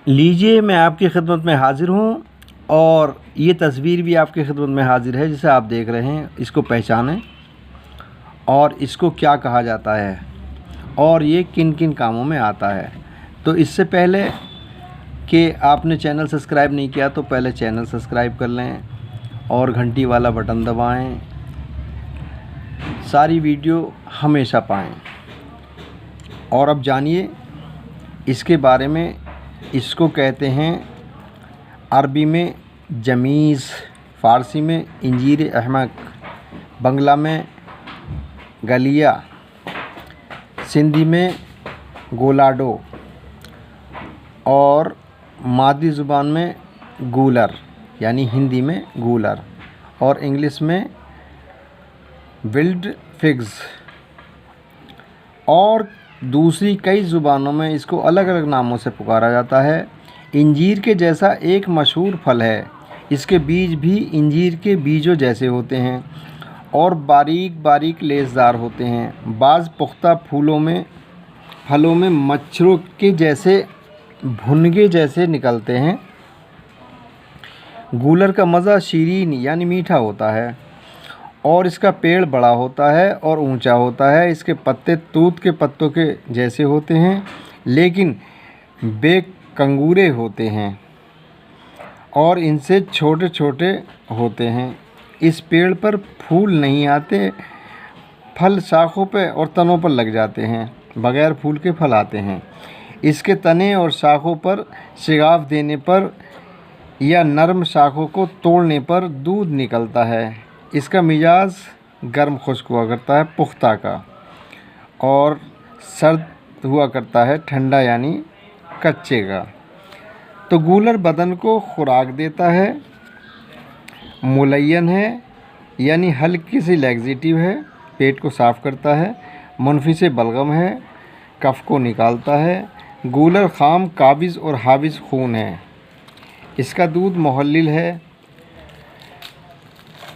लीजिए, मैं आपकी खिदमत में हाज़िर हूँ और ये तस्वीर भी आपकी खिदमत में हाज़िर है जिसे आप देख रहे हैं। इसको पहचानें और इसको क्या कहा जाता है और ये किन किन कामों में आता है। तो इससे पहले कि आपने चैनल सब्सक्राइब नहीं किया तो पहले चैनल सब्सक्राइब कर लें और घंटी वाला बटन दबाएं, सारी वीडियो हमेशा पाएं। और अब जानिए इसके बारे में। इसको कहते हैं अरबी में जमीज़, फ़ारसी में इंजीर अहमक, बंगला में गलिया, सिंधी में गोलाडो और मादी ज़ुबान में गूलर यानी हिंदी में गूलर और इंग्लिश में विल्ड फिग्स और दूसरी कई ज़ुबानों में इसको अलग अलग नामों से पुकारा जाता है। इंजीर के जैसा एक मशहूर फल है। इसके बीज भी इंजीर के बीजों जैसे होते हैं और बारीक बारीक लेसदार होते हैं। बाज़ पुख्ता फलों में मच्छरों के जैसे भुनगे जैसे निकलते हैं। गूलर का मज़ा शीरीन यानी मीठा होता है और इसका पेड़ बड़ा होता है और ऊंचा होता है। इसके पत्ते तूत के पत्तों के जैसे होते हैं लेकिन बेकंगूरे होते हैं और इनसे छोटे छोटे होते हैं। इस पेड़ पर फूल नहीं आते, फल शाखों पर और तनों पर लग जाते हैं। बगैर फूल के फल आते हैं। इसके तने और शाखों पर शिगाफ देने पर या नरम शाखों को तोड़ने पर दूध निकलता है। इसका मिजाज गर्म खुश्क हुआ करता है पुख्ता का और सर्द हुआ करता है ठंडा यानी कच्चे का। तो गूलर बदन को खुराक देता है, मुलय्यन है यानी हल्की सी लैक्सेटिव है, पेट को साफ़ करता है, मुनफी से बलगम है, कफ को निकालता है। गूलर खाम काबिज़ और हाबिज़ खून है। इसका दूध मुहल्लिल है,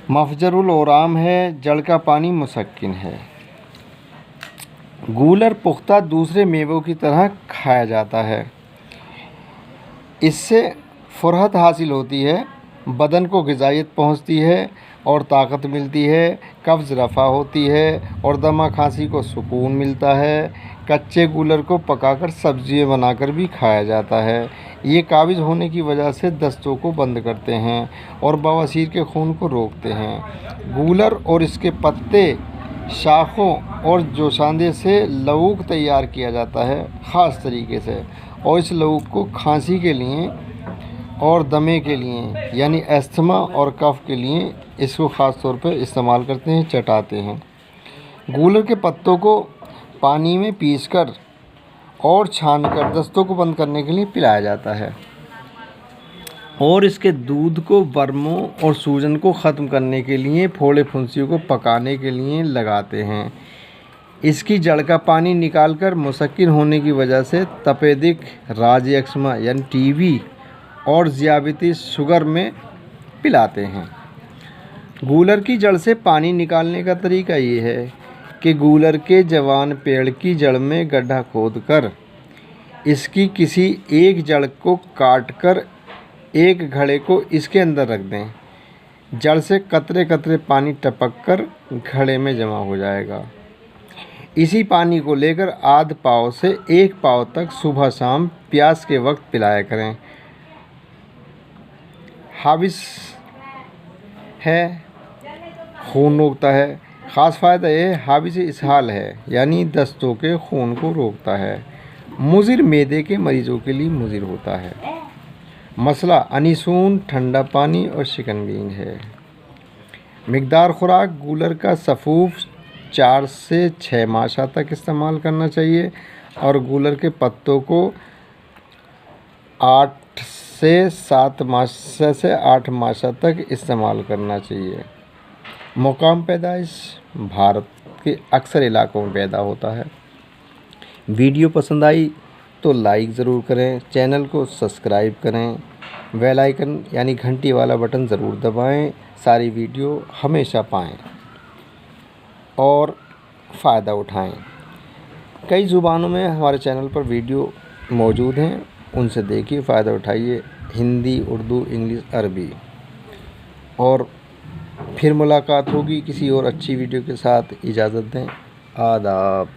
मफजरुल औराम है, जड़ का पानी मुसक्किन है। गूलर पुख्ता दूसरे मेवों की तरह खाया जाता है। इससे फुरहत हासिल होती है, बदन को ग़िज़ाइयत पहुँचती है और ताकत मिलती है, कब्ज़ रफ़ा होती है और दमा खांसी को सुकून मिलता है। कच्चे गूलर को पकाकर सब्ज़ियाँ बनाकर भी खाया जाता है। ये काबिज़ होने की वजह से दस्तों को बंद करते हैं और बवासीर के खून को रोकते हैं। गूलर और इसके पत्ते, शाखों और जोशांदे से लवूक तैयार किया जाता है ख़ास तरीके से और इस लवूक को खांसी के लिए और दमे के लिए यानी अस्थमा और कफ के लिए इसको ख़ास तौर पर इस्तेमाल करते हैं, चटाते हैं। गूलर के पत्तों को पानी में पीसकर और छानकर दस्तों को बंद करने के लिए पिलाया जाता है और इसके दूध को वर्मों और सूजन को ख़त्म करने के लिए, फोड़े फुंसियों को पकाने के लिए लगाते हैं। इसकी जड़ का पानी निकालकर मुसक्किन होने की वजह से तपेदिक, राज एक्समा यानी टीबी और ज़ियाबतीस शुगर में पिलाते हैं। गूलर की जड़ से पानी निकालने का तरीका ये है कि गूलर के जवान पेड़ की जड़ में गड्ढा खोदकर इसकी किसी एक जड़ को काटकर एक घड़े को इसके अंदर रख दें। जड़ से कतरे कतरे पानी टपक कर घड़े में जमा हो जाएगा। इसी पानी को लेकर आध पाव से एक पाव तक सुबह शाम प्यास के वक्त पिलाया करें। हाबिस है, खून रोकता है। ख़ास फ़ायदा ये हाबिस इसहाल है यानी दस्तों के खून को रोकता है। मुज़िर मैदे के मरीज़ों के लिए मुज़िर होता है। मसला अनीसून, ठंडा पानी और शिकनबीन है। मिकदार खुराक गूलर का सफ़ूफ 4 से 6 माशा तक इस्तेमाल करना चाहिए और गूलर के पत्तों को 8 से 7 माशा से 8 माशा तक इस्तेमाल करना चाहिए। मुकाम पैदाइश भारत के अक्सर इलाकों में पैदा होता है। वीडियो पसंद आई तो लाइक ज़रूर करें, चैनल को सब्सक्राइब करें, बेल आइकन यानी घंटी वाला बटन ज़रूर दबाएं, सारी वीडियो हमेशा पाएं और फ़ायदा उठाएं। कई ज़ुबानों में हमारे चैनल पर वीडियो मौजूद हैं, उनसे देखिए, फ़ायदा उठाइए। हिंदी, उर्दू, इंग्लिश, अरबी। और फिर मुलाकात होगी किसी और अच्छी वीडियो के साथ। इजाज़त दें। आदाब।